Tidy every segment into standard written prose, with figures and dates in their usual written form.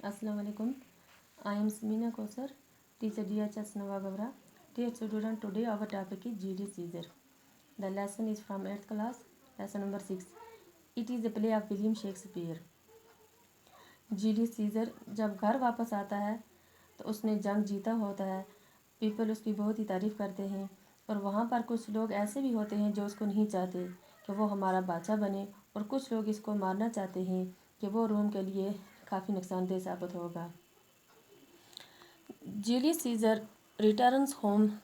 Assalamu alaikum. I am Smina Kosar, teacher DHS Nawagavra. Dear student, today our topic is Julius Caesar. The lesson is from 8th class, lesson number 6. It is a play of William Shakespeare. Julius Caesar जब घर वापस आता है तो उसने जंग जीता होता है। पीपल उसकी बहुत ही तारीफ़ करते हैं और वहाँ पर कुछ लोग ऐसे भी होते हैं जो उसको नहीं चाहते कि वो हमारा बादशाह बने, और कुछ लोग इसको मारना चाहते हैं कि वो रोम के लिए काफ़ी नुकसानदेह साबित होगा। Julius Caesar returns home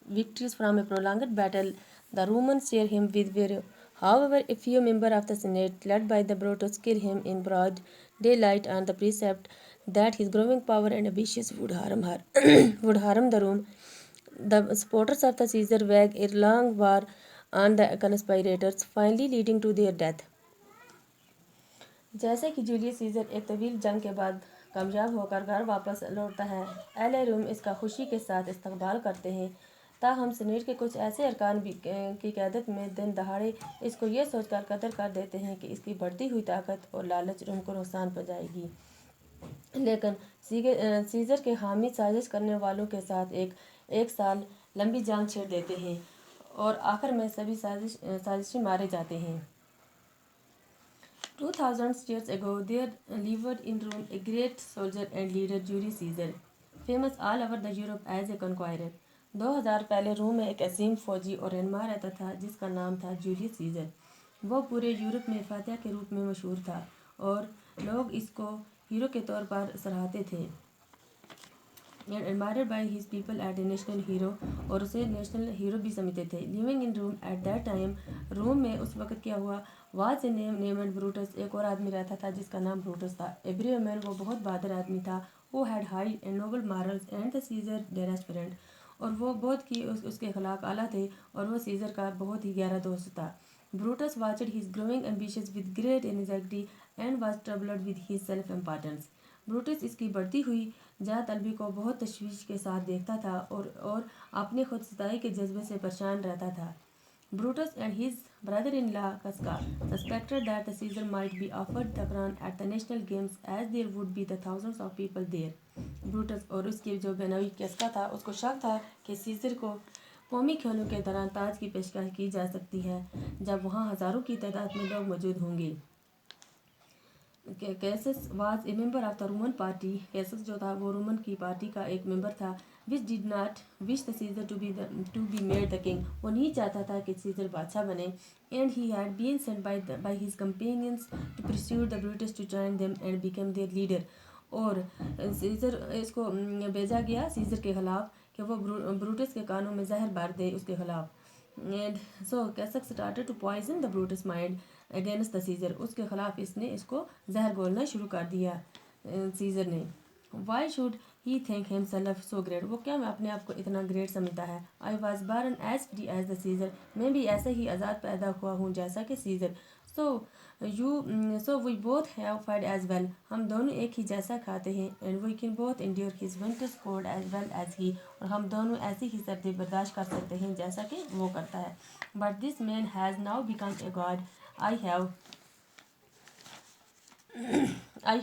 victorious from a prolonged battle. The Romans share him with valor. However, a few members of the Senate, led by the Brutus, kill him in broad daylight on the precept that his growing power and ambitions would harm the Rome. The supporters of the Caesar wage a long war on the conspirators, finally leading to their death. जैसे कि Julius Caesar एक तवील जंग के बाद कामयाब होकर घर वापस लौटता है, एहले रोम इसका खुशी के साथ इस्तकबाल करते हैं। ताहम सीनेट के कुछ ऐसे अरकान भी की क़यादत में दिन दहाड़े इसको ये सोचकर कत्ल कर देते हैं कि इसकी बढ़ती हुई ताकत और लालच रोम को नुकसान पहुंचाएगी। लेकिन सीजर के हामी साजिश करने वालों के साथ एक साल लंबी जंग छेड़ देते हैं और आखिर में सभी साजिशी मारे जाते हैं। 2000 years ago, there lived in Rome a great soldier and leader, Julius Caesar, famous all over the Europe as a conqueror. 2000 पहले रोम में एक अजीम फौजी और रहनुमा रहता था जिसका नाम था जूलियस सीजर। वो पूरे यूरोप में फातिह के रूप में मशहूर था और लोग इसको हीरो के तौर पर सराहते थे। Admired by his people as a national hero, और उसे नेशनल हीरो भी समझते थे। Living in Rome at that time, Rome में उस वक्त क्या हुआ, वाज ए नेम्ड ब्रूटस, एक और आदमी रहता था जिसका नाम ब्रूटस था। ए ब्रेव मैन, वो बहुत बहादुर आदमी था। वो had high and noble morals and the Caesar dearest friend, और वो बहुत ही उसके अखलाक आला थे और वो सीजर का बहुत ही गहरा दोस्त था। Brutus वाचड his growing ambitions with great anxiety and was troubled with his self importance. Brutus इसकी बढ़ती हुई जा तलबी को बहुत तशवीश के साथ देखता था और अपने खुद सताई के जज्बे से परेशान रहता था। Brutus and his brother-in-law Casca suspected that the Caesar might be offered the crown at the national games as there would be the thousands of people there. Brutus और उसके जो बेनवी कैस्का था उसको शक था कि सीजर को कौमी खेलों के दौरान ताज की पेशकश की जा सकती है जब वहाँ हज़ारों की तादाद में लोग मौजूद होंगे। Cases was a member of the Roman party. Cases जो था वो रोमन की पार्टी का एक मेंबर था। Which did not wish the Caesar to be made the king, वो नहीं चाहता था कि सीजर बादशाह बने। And he had been sent by his companions to pursue the Brutus to join them and become their leader, और Caesar इसको भेजा गया सीजर के खिलाफ कि वो ब्रूटस के कानों में जहर बार दे उसके खिलाफ। And so Cassius started to poison the Brutus mind against the Caesar, उसके खिलाफ इसने इसको जहर घोलना शुरू कर दिया सीजर ने। Why should he think himself so great, वो क्या मैं अपने आप को इतना ग्रेट समझता है। I was born as free as the Caesar, मैं भी ऐसे ही आज़ाद पैदा हुआ हूँ जैसा कि Caesar. So we both have fed as well, हम दोनों एक ही जैसा खाते हैं। And we can both endure his winters cold as well as he, और हम दोनों ऐसी ही सर्दी बर्दाश्त कर सकते हैं जैसा कि वो करता है। But this man has now become a god, I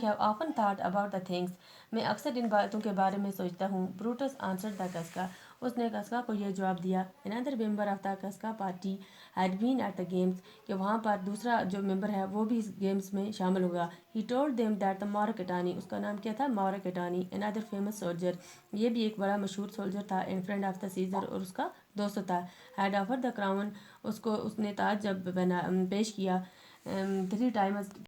have often thought about the things, मैं अक्सर इन बातों के बारे में सोचता हूँ। ब्रूटस आंसर्ड द कस्का, उसने कस्का को यह जवाब दिया। Another member of the Casca party had been at the games, कि वहाँ पर दूसरा जो मेंबर है वो भी इस गेम्स में शामिल होगा। He told them that the Mark Antony, उसका नाम क्या था, मार्केटानी, अनदर फेमस सोल्जर, ये भी एक बड़ा मशहूर सोल्जर था, and friend of the seizure, और उसका दोस्त था। हैड ऑफर द क्राउन, उसको उसने ताज जब पेश किया 3 times